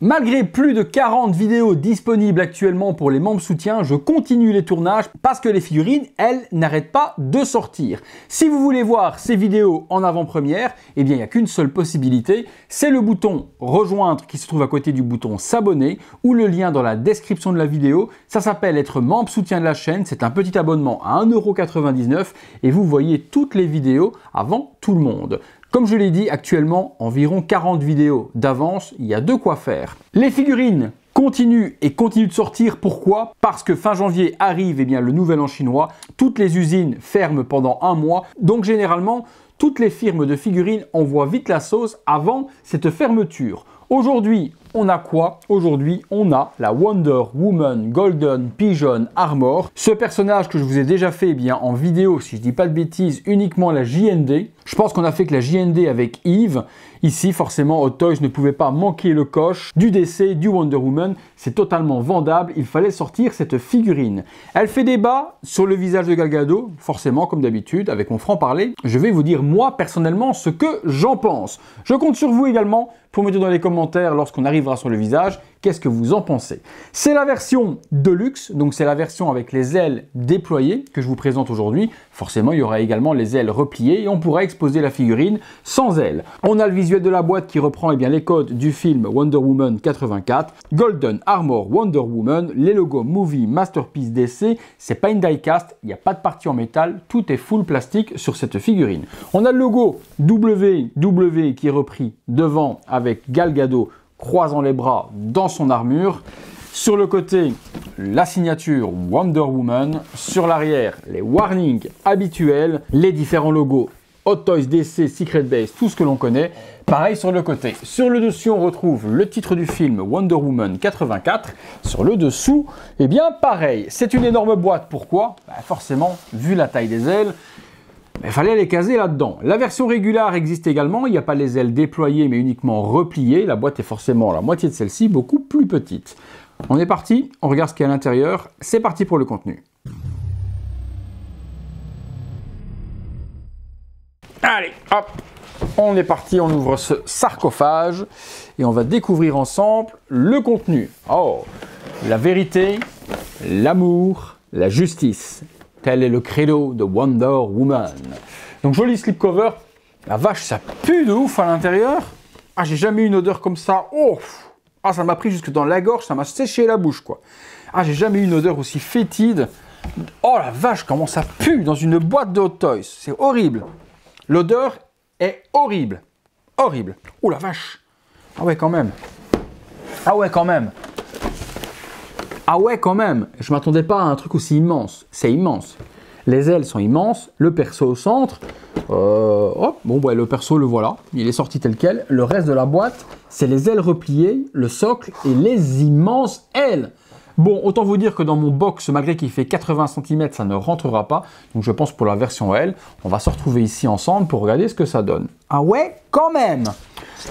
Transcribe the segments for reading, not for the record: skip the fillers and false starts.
Malgré plus de 40 vidéos disponibles actuellement pour les membres soutiens, je continue les tournages parce que les figurines, elles, n'arrêtent pas de sortir. Si vous voulez voir ces vidéos en avant-première, eh bien il n'y a qu'une seule possibilité, c'est le bouton rejoindre qui se trouve à côté du bouton s'abonner ou le lien dans la description de la vidéo. Ça s'appelle être membre soutien de la chaîne, c'est un petit abonnement à 1,99 € et vous voyez toutes les vidéos avant tout le monde. Comme je l'ai dit, actuellement, environ 40 vidéos d'avance, il y a de quoi faire. Les figurines continuent de sortir. Pourquoi? Parce que fin janvier arrive le nouvel an chinois. Toutes les usines ferment pendant un mois. Donc généralement, toutes les firmes de figurines envoient vite la sauce avant cette fermeture. Aujourd'hui, on a quoi? Aujourd'hui, on a la Wonder Woman Golden Pigeon Armor. Ce personnage que je vous ai déjà fait en vidéo, si je dis pas de bêtises, uniquement la JND. Je pense qu'on a fait que la JND avec Eve. Ici, forcément, Hot Toys ne pouvait pas manquer le coche du DC, du Wonder Woman. C'est totalement vendable. Il fallait sortir cette figurine. Elle fait débat sur le visage de Gal Gadot. Forcément, comme d'habitude, avec mon franc-parler, je vais vous dire, moi, personnellement, ce que j'en pense. Je compte sur vous également pour me dire dans les commentaires, lorsqu'on arrivera sur le visage, qu'est-ce que vous en pensez. C'est la version Deluxe, donc c'est la version avec les ailes déployées que je vous présente aujourd'hui. Forcément, il y aura également les ailes repliées et on pourra exposer la figurine sans ailes. On a le visuel de la boîte qui reprend les codes du film Wonder Woman 84, Golden Armor Wonder Woman, les logos Movie Masterpiece DC, c'est pas une die-cast, il n'y a pas de partie en métal, tout est full plastique sur cette figurine. On a le logo WW qui est repris devant avec Gal Gadot croisant les bras dans son armure. Sur le côté, la signature Wonder Woman. Sur l'arrière, les warnings habituels, les différents logos Hot Toys, DC, Secret Base, tout ce que l'on connaît. Pareil sur le côté. Sur le dessus, on retrouve le titre du film Wonder Woman 84. Sur le dessous, pareil. C'est une énorme boîte. Pourquoi? Forcément, vu la taille des ailes, il fallait les caser là-dedans. La version régulière existe également. Il n'y a pas les ailes déployées, mais uniquement repliées. La boîte est forcément la moitié de celle-ci, beaucoup plus petite. On est parti. On regarde ce qu'il y a à l'intérieur. C'est parti pour le contenu. Allez, hop, on est parti, on ouvre ce sarcophage et on va découvrir ensemble le contenu. Oh, la vérité, l'amour, la justice. Tel est le credo de Wonder Woman. Donc joli slipcover. La vache, ça pue de ouf à l'intérieur. Ah, j'ai jamais eu une odeur comme ça. Oh, ah, ça m'a pris jusque dans la gorge, ça m'a séché la bouche, quoi. Ah, j'ai jamais eu une odeur aussi fétide. Oh la vache, comment ça pue dans une boîte de Hot Toys. C'est horrible. L'odeur est horrible. Horrible. Oh la vache. Ah ouais, quand même. Ah ouais, quand même. Ah ouais, quand même. Je ne m'attendais pas à un truc aussi immense. C'est immense. Les ailes sont immenses. Le perso au centre. Le perso, le voilà. Il est sorti tel quel. Le reste de la boîte, c'est les ailes repliées, le socle et les immenses ailes. Bon, autant vous dire que dans mon box, malgré qu'il fait 80 cm, ça ne rentrera pas. Donc je pense pour la version L, on va se retrouver ici ensemble pour regarder ce que ça donne. Ah ouais, quand même.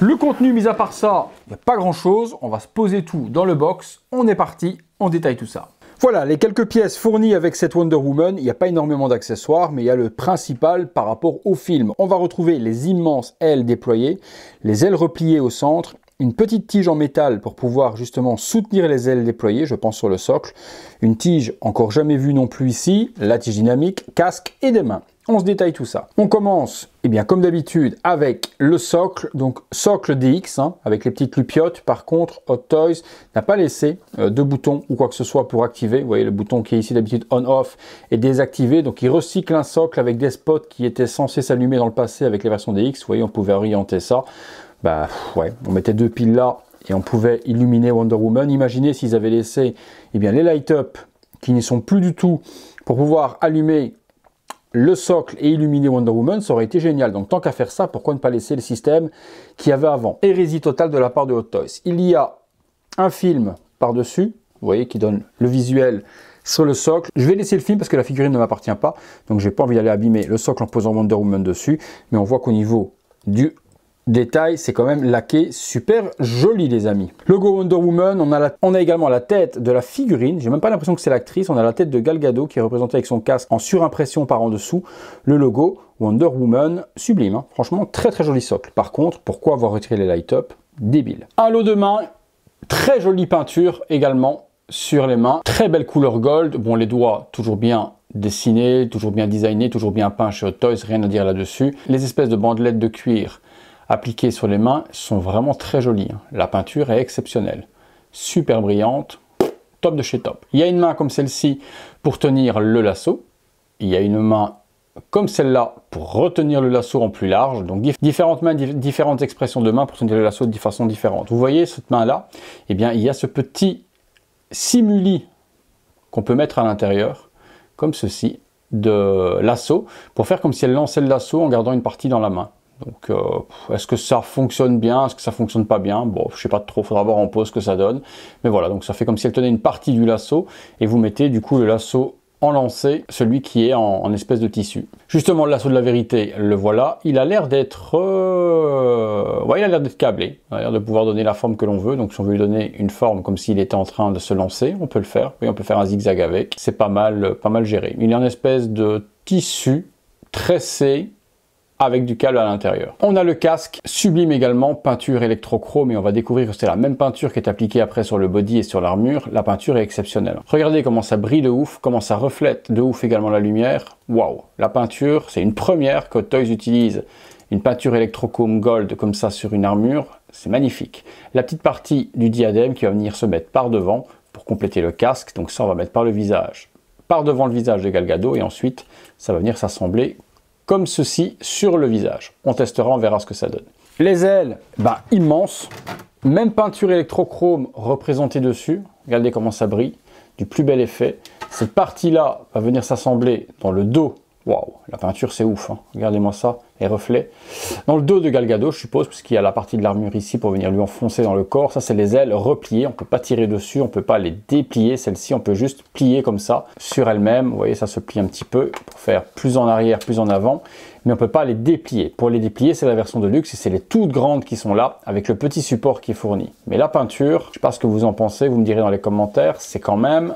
Le contenu, mis à part ça, il n'y a pas grand chose. On va se poser tout dans le box. On est parti, on détaille tout ça. Voilà, les quelques pièces fournies avec cette Wonder Woman. Il n'y a pas énormément d'accessoires, mais il y a le principal par rapport au film. On va retrouver les immenses ailes déployées, les ailes repliées au centre, une petite tige en métal pour pouvoir justement soutenir les ailes déployées, je pense sur le socle, une tige encore jamais vue non plus ici, la tige dynamique, casque et des mains. On se détaille tout ça. On commence, comme d'habitude, avec le socle, donc socle DX, avec les petites lupiotes. Par contre, Hot Toys n'a pas laissé de bouton ou quoi que ce soit pour activer. Vous voyez le bouton qui est ici d'habitude on-off est désactivé. Donc il recycle un socle avec des spots qui étaient censés s'allumer dans le passé avec les versions DX. Vous voyez, on pouvait orienter ça. On mettait deux piles là et on pouvait illuminer Wonder Woman. Imaginez s'ils avaient laissé les light-up qui n'y sont plus du tout pour pouvoir allumer le socle et illuminer Wonder Woman, ça aurait été génial. Donc tant qu'à faire ça, pourquoi ne pas laisser le système qu'il y avait avant? Hérésie totale de la part de Hot Toys. Il y a un film par-dessus, vous voyez, qui donne le visuel sur le socle. Je vais laisser le film parce que la figurine ne m'appartient pas, donc j'ai pas envie d'aller abîmer le socle en posant Wonder Woman dessus. Mais on voit qu'au niveau du détail, c'est quand même laqué super joli, les amis. Logo Wonder Woman, on a également la tête de la figurine. J'ai même pas l'impression que c'est l'actrice. On a la tête de Gal Gadot qui est représentée avec son casque en surimpression par en dessous. Le logo Wonder Woman, sublime. Franchement, très très joli socle. Par contre, pourquoi avoir retiré les light-up? Débile. Un lot de main. Très jolie peinture également sur les mains. Très belle couleur gold. Bon, les doigts toujours bien dessinés, toujours bien designés, toujours bien peints chez Hot Toys, rien à dire là-dessus. Les espèces de bandelettes de cuir appliquées sur les mains sont vraiment très jolies. La peinture est exceptionnelle. Super brillante. Top de chez top. Il y a une main comme celle-ci pour tenir le lasso. Il y a une main comme celle-là pour retenir le lasso en plus large. Donc différentes mains, différentes expressions de main pour tenir le lasso de façon différente. Vous voyez cette main-là, eh bien il y a ce petit simuli qu'on peut mettre à l'intérieur, comme ceci, de lasso, pour faire comme si elle lançait le lasso en gardant une partie dans la main. Donc est-ce que ça fonctionne bien, est-ce que ça fonctionne pas bien? Bon, je sais pas trop, faudra voir en pause ce que ça donne. Mais voilà, donc ça fait comme si elle tenait une partie du lasso et vous mettez du coup le lasso en lancer, celui qui est en espèce de tissu. Justement, le lasso de la vérité, le voilà. Il a l'air d'être ouais, il a l'air d'être câblé. Il a l'air de pouvoir donner la forme que l'on veut. Donc si on veut lui donner une forme comme s'il était en train de se lancer, on peut le faire. Oui, on peut faire un zigzag avec. C'est pas mal géré. Il est en espèce de tissu tressé avec du câble à l'intérieur. On a le casque, sublime également, peinture électrochrome, et on va découvrir que c'est la même peinture qui est appliquée après sur le body et sur l'armure. La peinture est exceptionnelle. Regardez comment ça brille de ouf, comment ça reflète de ouf également la lumière. Waouh! La peinture, c'est une première que Toys utilise. Une peinture électrochrome gold comme ça sur une armure, c'est magnifique. La petite partie du diadème qui va venir se mettre par devant pour compléter le casque, donc ça on va mettre par le visage. Par devant le visage de Gal Gadot, et ensuite ça va venir s'assembler comme ceci sur le visage. On testera, on verra ce que ça donne. Les ailes, bah, immenses. Même peinture électrochrome représentée dessus. Regardez comment ça brille. Du plus bel effet. Cette partie-là va venir s'assembler dans le dos. Waouh, la peinture c'est ouf, hein. Regardez-moi ça, les reflets. Dans le dos de Gal Gadot, je suppose, puisqu'il y a la partie de l'armure ici pour venir lui enfoncer dans le corps. Ça, c'est les ailes repliées. On ne peut pas tirer dessus, on ne peut pas les déplier. Celle-ci, on peut juste plier comme ça sur elle-même. Vous voyez, ça se plie un petit peu pour faire plus en arrière, plus en avant. Mais on ne peut pas les déplier. Pour les déplier, c'est la version de luxe et c'est les toutes grandes qui sont là avec le petit support qui est fourni. Mais la peinture, je ne sais pas ce que vous en pensez, vous me direz dans les commentaires, c'est quand même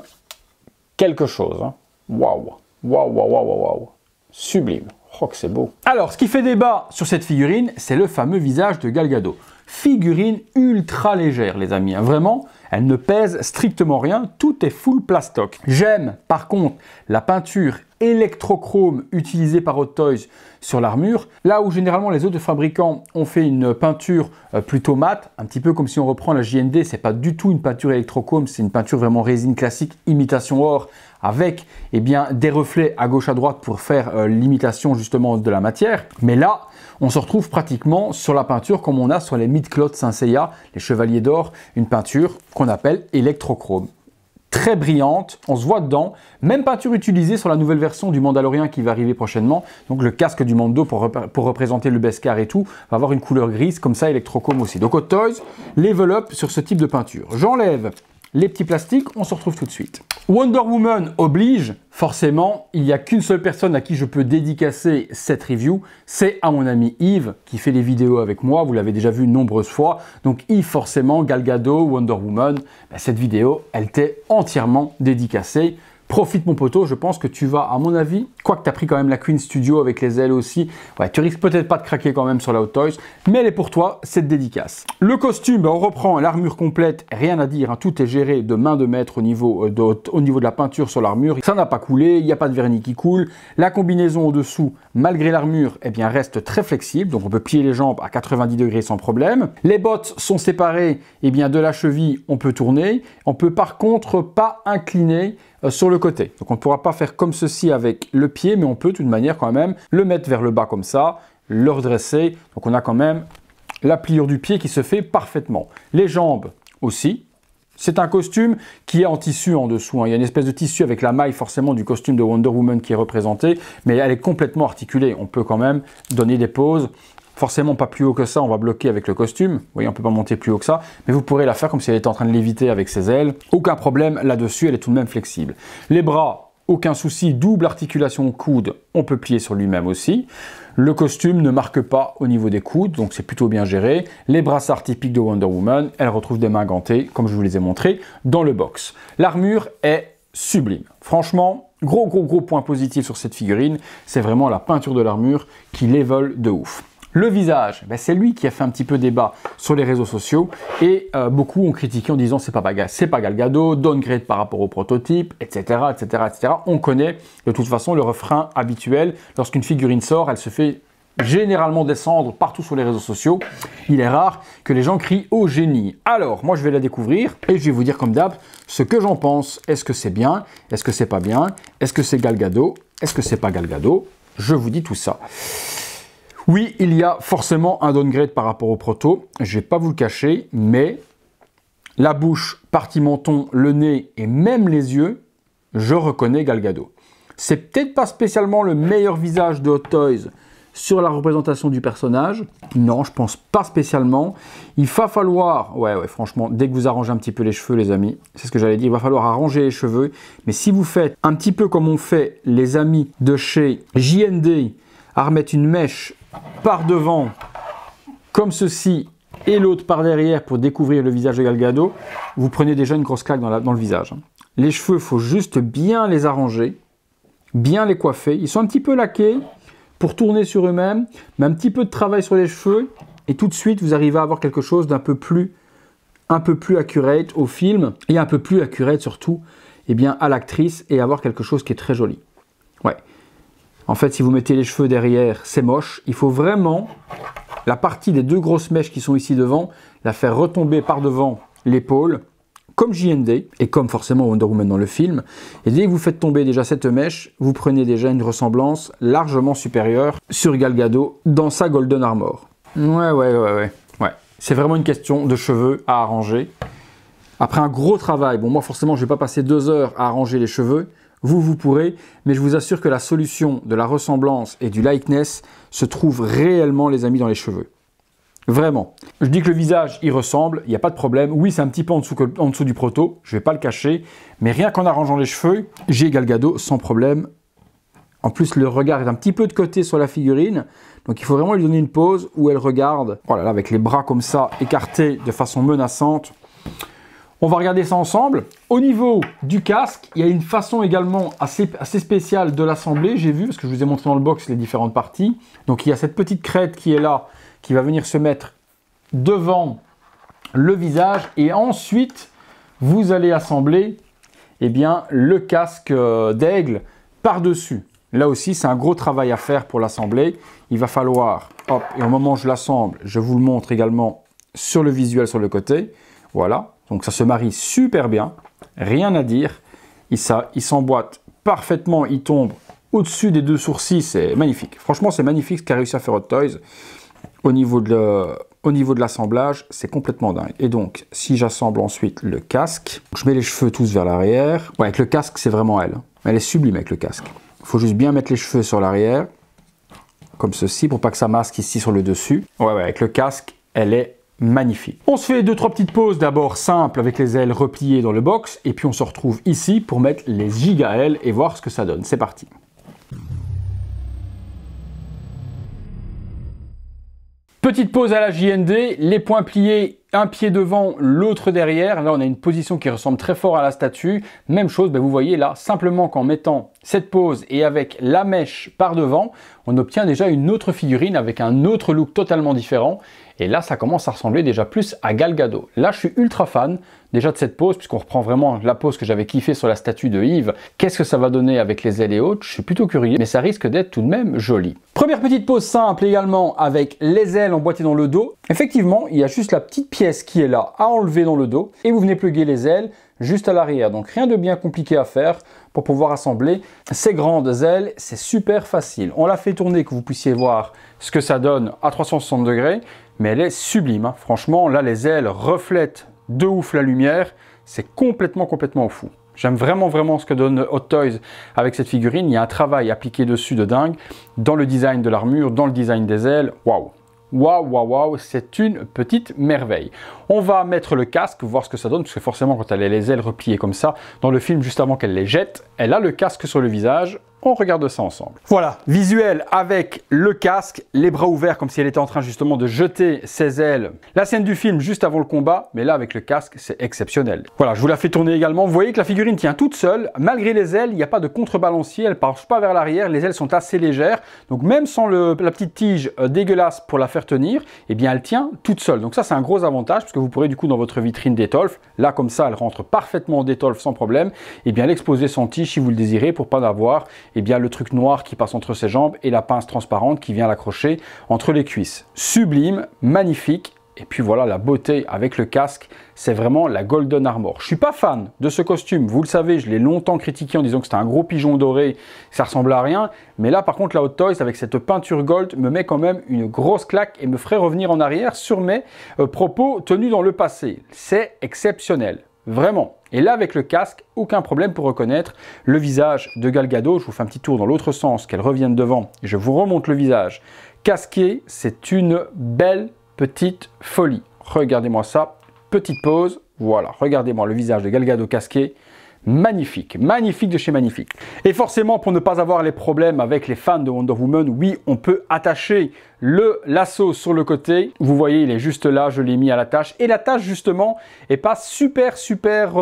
quelque chose. Hein. Waouh, waouh, waouh, waouh, waouh. Sublime. Oh, que c'est beau. Alors, ce qui fait débat sur cette figurine, c'est le fameux visage de Gal Gadot. Figurine ultra légère, les amis. Hein. Vraiment, elle ne pèse strictement rien. Tout est full plastoc. J'aime, par contre, la peinture électrochrome utilisée par Hot Toys sur l'armure. Là où généralement les autres fabricants ont fait une peinture plutôt mate, un petit peu comme si on reprend la JND, c'est pas du tout une peinture électrochrome, c'est une peinture vraiment résine classique, imitation or, avec eh bien, des reflets à gauche à droite pour faire l'imitation justement de la matière. Mais là, on se retrouve pratiquement sur la peinture comme on a sur les Midcloth Saint Seiya, les Chevaliers d'Or, une peinture qu'on appelle électrochrome. Très brillante, on se voit dedans. Même peinture utilisée sur la nouvelle version du Mandalorian qui va arriver prochainement. Donc le casque du Mando pour représenter le Beskar et tout, va avoir une couleur grise, comme ça électrochrome aussi. Donc Hot Toys level up sur ce type de peinture. J'enlève les petits plastiques, on se retrouve tout de suite. Wonder Woman oblige, forcément, il n'y a qu'une seule personne à qui je peux dédicacer cette review, c'est à mon ami Yves, qui fait les vidéos avec moi, vous l'avez déjà vu de nombreuses fois. Donc Yves, forcément, Gal Gadot, Wonder Woman, cette vidéo, elle t'est entièrement dédicacée. Profite mon poteau, je pense que tu vas, à mon avis, quoique tu as pris quand même la Queen Studio avec les ailes aussi, ouais, tu risques peut-être pas de craquer quand même sur la Hot Toys, mais elle est pour toi, cette dédicace. Le costume, on reprend l'armure complète, rien à dire, hein, tout est géré de main de maître au niveau de la peinture sur l'armure, ça n'a pas coulé, il n'y a pas de vernis qui coule, la combinaison au-dessous, malgré l'armure, eh bien, reste très flexible, donc on peut plier les jambes à 90 degrés sans problème. Les bottes sont séparées, eh bien, de la cheville, on peut tourner, on peut par contre pas incliner sur le côté. Donc on ne pourra pas faire comme ceci avec le pied, mais on peut de toute manière quand même le mettre vers le bas comme ça, le redresser. Donc on a quand même la pliure du pied qui se fait parfaitement. Les jambes aussi. C'est un costume qui est en tissu en dessous. Hein. Il y a une espèce de tissu avec la maille forcément du costume de Wonder Woman qui est représenté, mais elle est complètement articulée. On peut quand même donner des poses. Forcément pas plus haut que ça, on va bloquer avec le costume. Vous voyez, on ne peut pas monter plus haut que ça, mais vous pourrez la faire comme si elle était en train de léviter avec ses ailes. Aucun problème là-dessus, elle est tout de même flexible. Les bras, aucun souci, double articulation au coude, on peut plier sur lui-même aussi. Le costume ne marque pas au niveau des coudes, donc c'est plutôt bien géré. Les brassards typiques de Wonder Woman, elle retrouve des mains gantées, comme je vous les ai montrés dans le box. L'armure est sublime. Franchement, gros point positif sur cette figurine, c'est vraiment la peinture de l'armure qui level de ouf. Le visage, ben c'est lui qui a fait un petit peu débat sur les réseaux sociaux et beaucoup ont critiqué en disant c'est pas Gal Gadot, downgrade par rapport au prototype, etc., etc., etc. On connaît de toute façon le refrain habituel. Lorsqu'une figurine sort, elle se fait généralement descendre partout sur les réseaux sociaux. Il est rare que les gens crient au génie. Alors, moi je vais la découvrir et je vais vous dire comme d'hab ce que j'en pense. Est-ce que c'est bien? Est-ce que c'est pas bien? Est-ce que c'est Gal Gadot? Est-ce que c'est pas Gal Gadot? Je vous dis tout ça. Oui, il y a forcément un downgrade par rapport au proto, je ne vais pas vous le cacher, mais la bouche, partie menton, le nez et même les yeux, je reconnais Gal Gadot. C'est peut-être pas spécialement le meilleur visage de Hot Toys sur la représentation du personnage. Non, je pense pas spécialement. Il va falloir, ouais, franchement, dès que vous arrangez un petit peu les cheveux, les amis, c'est ce que j'allais dire, il va falloir arranger les cheveux. Mais si vous faites un petit peu comme on fait les amis de chez JND, à remettre une mèche par devant, comme ceci, et l'autre par derrière pour découvrir le visage de Gal Gadot, vous prenez déjà une grosse claque dans le visage. Les cheveux, il faut juste bien les arranger, bien les coiffer. Ils sont un petit peu laqués pour tourner sur eux-mêmes, mais un petit peu de travail sur les cheveux, et tout de suite, vous arrivez à avoir quelque chose d'un peu plus accurate au film, et un peu plus accurate surtout eh bien, à l'actrice, et avoir quelque chose qui est très joli. Ouais. En fait, si vous mettez les cheveux derrière, c'est moche. Il faut vraiment, la partie des deux grosses mèches qui sont ici devant, la faire retomber par devant l'épaule, comme JND, et comme forcément Wonder Woman dans le film. Et dès que vous faites tomber déjà cette mèche, vous prenez déjà une ressemblance largement supérieure sur Gal Gadot dans sa Golden Armor. Ouais. C'est vraiment une question de cheveux à arranger. Après un gros travail, bon moi forcément je ne vais pas passer 2 heures à arranger les cheveux, vous pourrez, mais je vous assure que la solution de la ressemblance et du likeness se trouve réellement, les amis, dans les cheveux. Vraiment. Je dis que le visage y ressemble, il n'y a pas de problème. Oui, c'est un petit peu en dessous du proto, je ne vais pas le cacher, mais rien qu'en arrangeant les cheveux, j'ai Gal Gadot sans problème. En plus, le regard est un petit peu de côté sur la figurine, donc il faut vraiment lui donner une pose où elle regarde, voilà, avec les bras comme ça, écartés de façon menaçante. On va regarder ça ensemble. Au niveau du casque, il y a une façon également assez spéciale de l'assembler, j'ai vu, parce que je vous ai montré dans le box les différentes parties. Donc il y a cette petite crête qui est là, qui va venir se mettre devant le visage, et ensuite, vous allez assembler eh bien, le casque d'aigle par-dessus. Là aussi, c'est un gros travail à faire pour l'assembler. Il va falloir, hop, et au moment où je l'assemble, je vous le montre également sur le visuel sur le côté. Voilà. Donc ça se marie super bien, rien à dire. Il s'emboîte parfaitement, il tombe au-dessus des 2 sourcils, c'est magnifique. Franchement, c'est magnifique ce qu'a réussi à faire Hot Toys. Au niveau de l'assemblage, c'est complètement dingue. Et donc, si j'assemble ensuite le casque, je mets les cheveux tous vers l'arrière. Ouais, avec le casque, c'est vraiment elle. Elle est sublime avec le casque. Il faut juste bien mettre les cheveux sur l'arrière, comme ceci, pour pas que ça masque ici sur le dessus. Ouais, avec le casque, elle est magnifique. On se fait 2-3 petites pauses d'abord simples avec les ailes repliées dans le box, et puis on se retrouve ici pour mettre les giga ailes et voir ce que ça donne. C'est parti. Petite pause à la JND, les poings pliés, un pied devant, l'autre derrière. Là, on a une position qui ressemble très fort à la statue. Même chose, vous voyez là, simplement qu'en mettant cette pose et avec la mèche par devant, on obtient déjà une autre figurine avec un autre look totalement différent. Et là, ça commence à ressembler déjà plus à Gal Gadot. Là, je suis ultra fan déjà de cette pose, puisqu'on reprend vraiment la pose que j'avais kiffé sur la statue de Yves. Qu'est-ce que ça va donner avec les ailes et autres? Je suis plutôt curieux, mais ça risque d'être tout de même joli. Première petite pose simple également avec les ailes emboîtées dans le dos. Effectivement, il y a juste la petite pièce qui est là à enlever dans le dos, et vous venez plugger les ailes juste à l'arrière. Donc rien de bien compliqué à faire pour pouvoir assembler ces grandes ailes. C'est super facile. On l'a fait tourner que vous puissiez voir ce que ça donne à 360 degrés, mais elle est sublime, hein. Franchement, là, les ailes reflètent de ouf la lumière. C'est complètement fou. J'aime vraiment ce que donne Hot Toys avec cette figurine. Il y a un travail appliqué dessus de dingue, dans le design de l'armure, dans le design des ailes. Waouh! Waouh, c'est une petite merveille. On va mettre le casque, voir ce que ça donne, parce que forcément, quand elle a les ailes repliées comme ça, dans le film, juste avant qu'elle les jette, elle a le casque sur le visage. On regarde ça ensemble. Voilà, visuel avec le casque, les bras ouverts comme si elle était en train justement de jeter ses ailes. La scène du film juste avant le combat, mais là avec le casque, c'est exceptionnel. Voilà, je vous la fais tourner également. Vous voyez que la figurine tient toute seule. Malgré les ailes, il n'y a pas de contrebalancier, elle ne penche pas vers l'arrière, les ailes sont assez légères. Donc même sans la petite tige dégueulasse pour la faire tenir, eh bien elle tient toute seule. Donc ça c'est un gros avantage parce que vous pourrez du coup dans votre vitrine d'étolfe, là comme ça elle rentre parfaitement en d'étolfe sans problème, eh bien l'exposer sans tige si vous le désirez pour pas avoir eh bien, le truc noir qui passe entre ses jambes et la pince transparente qui vient l'accrocher entre les cuisses. Sublime, magnifique. Et puis voilà, la beauté avec le casque, c'est vraiment la Golden Armor. Je ne suis pas fan de ce costume, vous le savez, je l'ai longtemps critiqué en disant que c'était un gros pigeon doré, ça ressemblait à rien. Mais là, par contre, la Hot Toys, avec cette peinture gold, me met quand même une grosse claque et me ferait revenir en arrière sur mes propos tenus dans le passé. C'est exceptionnel. Vraiment. Et là, avec le casque, aucun problème pour reconnaître le visage de Gal Gadot. Je vous fais un petit tour dans l'autre sens, qu'elle revienne devant. Je vous remonte le visage. Casqué, c'est une belle petite folie. Regardez-moi ça. Petite pause. Voilà, regardez-moi le visage de Gal Gadot casqué. Magnifique, magnifique de chez magnifique. Et forcément, pour ne pas avoir les problèmes avec les fans de Wonder Woman, oui, on peut attacher le lasso sur le côté. Vous voyez, il est juste là, je l'ai mis à l'attache. Et l'attache, justement, est pas super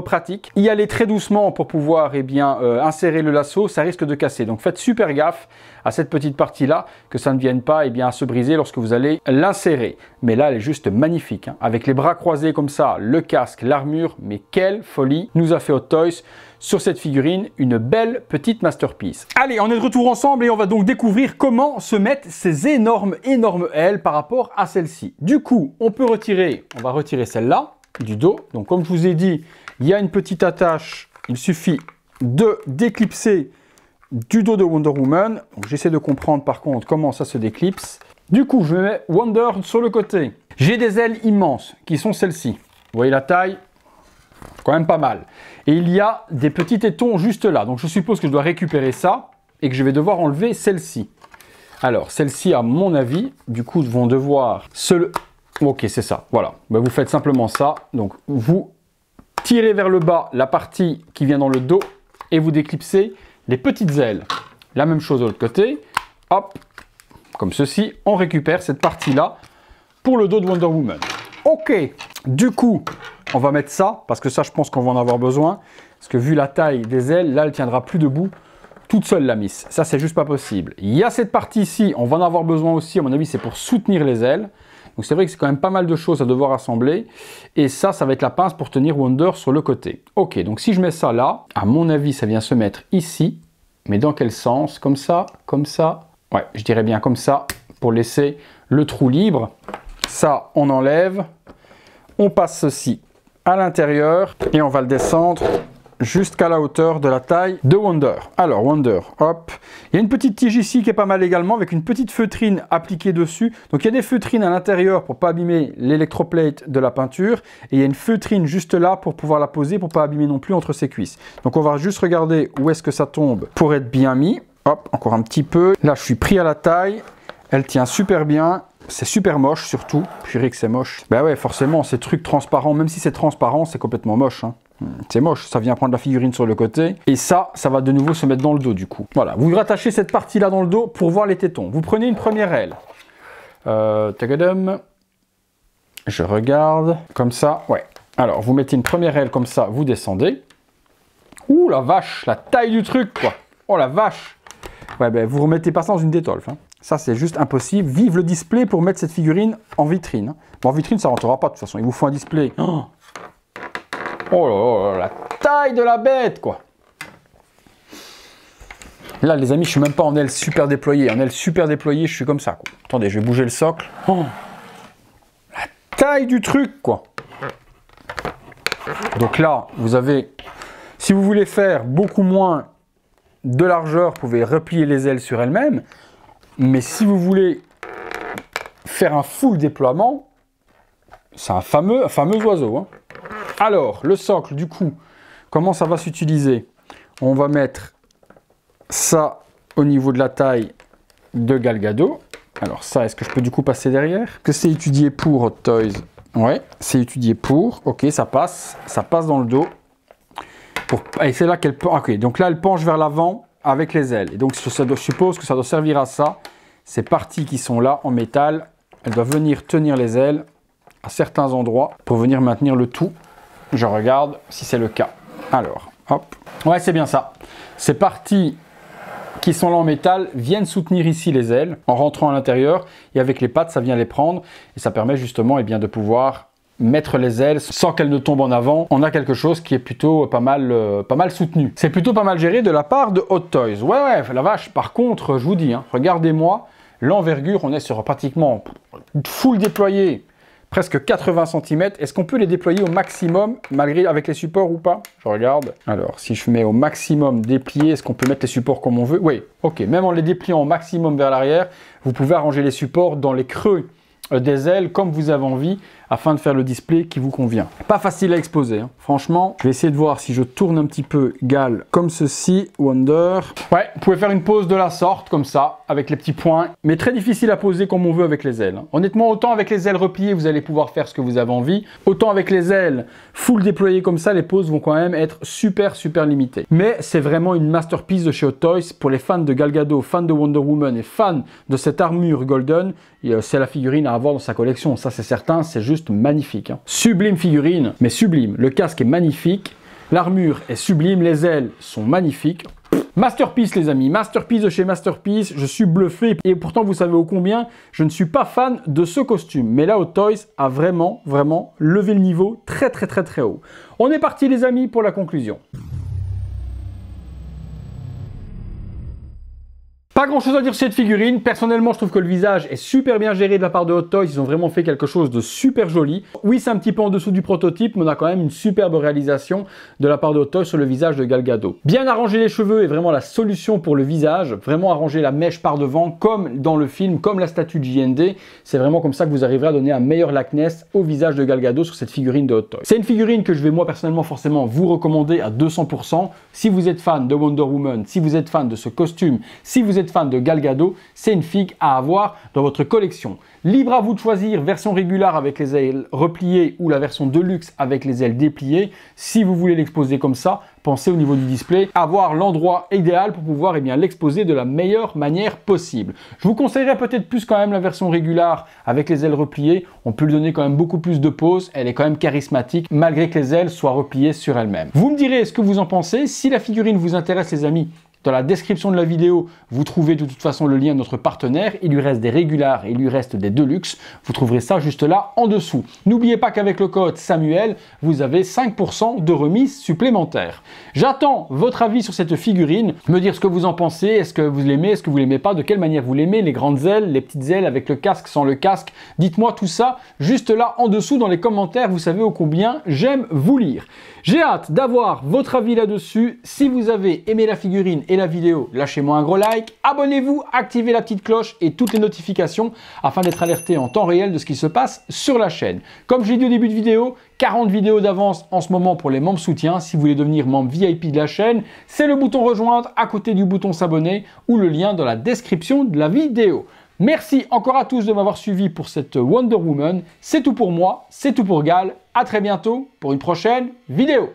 pratique. Y aller très doucement pour pouvoir insérer le lasso, ça risque de casser. Donc faites super gaffe à cette petite partie-là, que ça ne vienne pas à se briser lorsque vous allez l'insérer. Mais là, elle est juste magnifique. Hein. Avec les bras croisés comme ça, le casque, l'armure, mais quelle folie nous a fait Hot Toys sur cette figurine, une belle petite masterpiece. Allez, on est de retour ensemble et on va donc découvrir comment se mettent ces énormes ailes par rapport à celle-ci. Du coup, on va retirer celle-là du dos. Donc comme je vous ai dit, il y a une petite attache, il suffit de déclipser du dos de Wonder Woman. J'essaie de comprendre par contre comment ça se déclipse. Du coup, je mets Wonder sur le côté. J'ai des ailes immenses qui sont celles-ci. Vous voyez la taille ? Quand même pas mal. Et il y a des petits tétons juste là. Donc je suppose que je dois récupérer ça et que je vais devoir enlever celle-ci. Alors celle-ci, à mon avis, du coup, vont devoir se... Ok, c'est ça. Voilà. Ben, vous faites simplement ça. Donc vous tirez vers le bas la partie qui vient dans le dos et vous déclipsez les petites ailes. La même chose de l'autre côté. Hop, comme ceci. On récupère cette partie-là pour le dos de Wonder Woman. Ok. Du coup... on va mettre ça, parce que ça, je pense qu'on va en avoir besoin. Parce que vu la taille des ailes, là, elle tiendra plus debout toute seule, la Miss. Ça, c'est juste pas possible. Il y a cette partie ici, on va en avoir besoin aussi. À mon avis, c'est pour soutenir les ailes. Donc, c'est vrai que c'est quand même pas mal de choses à devoir assembler. Et ça va être la pince pour tenir Wonder sur le côté. Ok, donc si je mets ça là, à mon avis, ça vient se mettre ici. Mais dans quel sens? Comme ça? Comme ça? Ouais, je dirais bien comme ça, pour laisser le trou libre. Ça, on enlève. On passe ceci à l'intérieur et on va le descendre jusqu'à la hauteur de la taille de Wonder. Alors Wonder, hop, il y a une petite tige ici qui est pas mal également avec une petite feutrine appliquée dessus. Donc il y a des feutrines à l'intérieur pour pas abîmer l'électroplate de la peinture et il y a une feutrine juste là pour pouvoir la poser pour pas abîmer non plus entre ses cuisses. Donc on va juste regarder où est-ce que ça tombe pour être bien mis. Hop, encore un petit peu. Là je suis pris à la taille, elle tient super bien. C'est super moche surtout. Purée que c'est moche. Bah ouais, forcément, ces trucs transparents, même si c'est transparent, c'est complètement moche. Hein. C'est moche, ça vient prendre la figurine sur le côté. Et ça va de nouveau se mettre dans le dos du coup. Voilà, vous rattachez cette partie-là dans le dos pour voir les tétons. Vous prenez une première aile. Je regarde. Comme ça, ouais. Alors, vous mettez une première aile comme ça, vous descendez. Ouh la vache, la taille du truc quoi. Oh la vache. Ouais, ben vous remettez pas ça dans une détolfe. Hein. Ça, c'est juste impossible. Vive le display pour mettre cette figurine en vitrine. Bon, en vitrine, ça ne rentrera pas de toute façon. Il vous faut un display. Oh là là, la taille de la bête, quoi. Là, les amis, je suis même pas en aile super déployée. En aile super déployée, je suis comme ça, quoi. Attendez, je vais bouger le socle. Oh, la taille du truc, quoi. Donc là, vous avez... si vous voulez faire beaucoup moins de largeur, vous pouvez replier les ailes sur elles-mêmes. Mais si vous voulez faire un full déploiement, c'est un fameux oiseau. Hein. Alors, le socle, du coup, comment ça va s'utiliser? On va mettre ça au niveau de la taille de Gal Gadot. Alors ça, est-ce que je peux du coup passer derrière? Que c'est étudié pour Hot Toys? Ouais, c'est étudié pour. Ok, ça passe dans le dos. Et c'est là qu'elle... ok, donc là, elle penche vers l'avant. avec les ailes. Et donc je suppose que ça doit servir à ça. Ces parties qui sont là en métal, elles doivent venir tenir les ailes à certains endroits pour venir maintenir le tout. Je regarde si c'est le cas. Alors, hop. Ouais, c'est bien ça. Ces parties qui sont là en métal viennent soutenir ici les ailes en rentrant à l'intérieur et avec les pattes, ça vient les prendre et ça permet justement de pouvoir mettre les ailes sans qu'elles ne tombent en avant. On a quelque chose qui est plutôt pas mal soutenu. C'est plutôt pas mal géré de la part de Hot Toys. Ouais, la vache. Par contre, je vous dis, hein, regardez-moi l'envergure. On est sur pratiquement full déployé, presque 80 cm. Est-ce qu'on peut les déployer au maximum malgré avec les supports ou pas? Je regarde. Alors, si je mets au maximum déplié, est-ce qu'on peut mettre les supports comme on veut? Oui, ok. Même en les dépliant au maximum vers l'arrière, vous pouvez arranger les supports dans les creux des ailes comme vous avez envie afin de faire le display qui vous convient. Pas facile à exposer, hein. Franchement, je vais essayer de voir si je tourne un petit peu Gal comme ceci, Wonder. Ouais, vous pouvez faire une pose de la sorte, comme ça, avec les petits points, mais très difficile à poser comme on veut avec les ailes, hein. Honnêtement, autant avec les ailes repliées, vous allez pouvoir faire ce que vous avez envie, autant avec les ailes full déployées comme ça, les poses vont quand même être super limitées. Mais c'est vraiment une masterpiece de chez Hot Toys. Pour les fans de Gal Gadot, fans de Wonder Woman et fans de cette armure Golden, c'est la figurine à avoir dans sa collection, ça c'est certain, c'est juste magnifique, hein. Sublime figurine, mais sublime. Le casque est magnifique, l'armure est sublime, les ailes sont magnifiques. Masterpiece les amis, masterpiece de chez Masterpiece, je suis bluffé et pourtant vous savez ô combien je ne suis pas fan de ce costume. Mais là Hot Toys a vraiment levé le niveau très haut. On est parti les amis pour la conclusion. Pas grand chose à dire sur cette figurine. Personnellement, je trouve que le visage est super bien géré de la part de Hot Toys. Ils ont vraiment fait quelque chose de super joli. Oui, c'est un petit peu en dessous du prototype, mais on a quand même une superbe réalisation de la part de Hot Toys sur le visage de Gal Gadot. Bien arranger les cheveux est vraiment la solution pour le visage. Vraiment arranger la mèche par devant, comme dans le film, comme la statue de JND. C'est vraiment comme ça que vous arriverez à donner un meilleur likeness au visage de Gal Gadot sur cette figurine de Hot Toys. C'est une figurine que je vais moi personnellement forcément vous recommander à 200%. Si vous êtes fan de Wonder Woman, si vous êtes fan de ce costume, si vous êtes fan de Gal Gadot, c'est une fig à avoir dans votre collection. Libre à vous de choisir version régulière avec les ailes repliées ou la version deluxe avec les ailes dépliées. Si vous voulez l'exposer comme ça, pensez au niveau du display, avoir l'endroit idéal pour pouvoir l'exposer de la meilleure manière possible. Je vous conseillerais peut-être plus quand même la version régulière avec les ailes repliées. On peut lui donner quand même beaucoup plus de pose. Elle est quand même charismatique malgré que les ailes soient repliées sur elles-mêmes. Vous me direz ce que vous en pensez. Si la figurine vous intéresse les amis, dans la description de la vidéo, vous trouvez de toute façon le lien de notre partenaire. Il lui reste des régulars et il lui reste des deluxe. Vous trouverez ça juste là en dessous. N'oubliez pas qu'avec le code Samuel, vous avez 5% de remise supplémentaire. J'attends votre avis sur cette figurine. Me dire ce que vous en pensez. Est-ce que vous l'aimez? Est-ce que vous l'aimez pas? De quelle manière vous l'aimez? Les grandes ailes, les petites ailes avec le casque, sans le casque? Dites-moi tout ça juste là en dessous dans les commentaires. Vous savez ô combien j'aime vous lire. J'ai hâte d'avoir votre avis là-dessus. Si vous avez aimé la figurine et la vidéo, lâchez-moi un gros like, abonnez-vous, activez la petite cloche et toutes les notifications afin d'être alerté en temps réel de ce qui se passe sur la chaîne. Comme je l'ai dit au début de vidéo, 40 vidéos d'avance en ce moment pour les membres soutiens. Si vous voulez devenir membre VIP de la chaîne, c'est le bouton rejoindre à côté du bouton s'abonner ou le lien dans la description de la vidéo. Merci encore à tous de m'avoir suivi pour cette Wonder Woman. C'est tout pour moi, c'est tout pour Gal. À très bientôt pour une prochaine vidéo.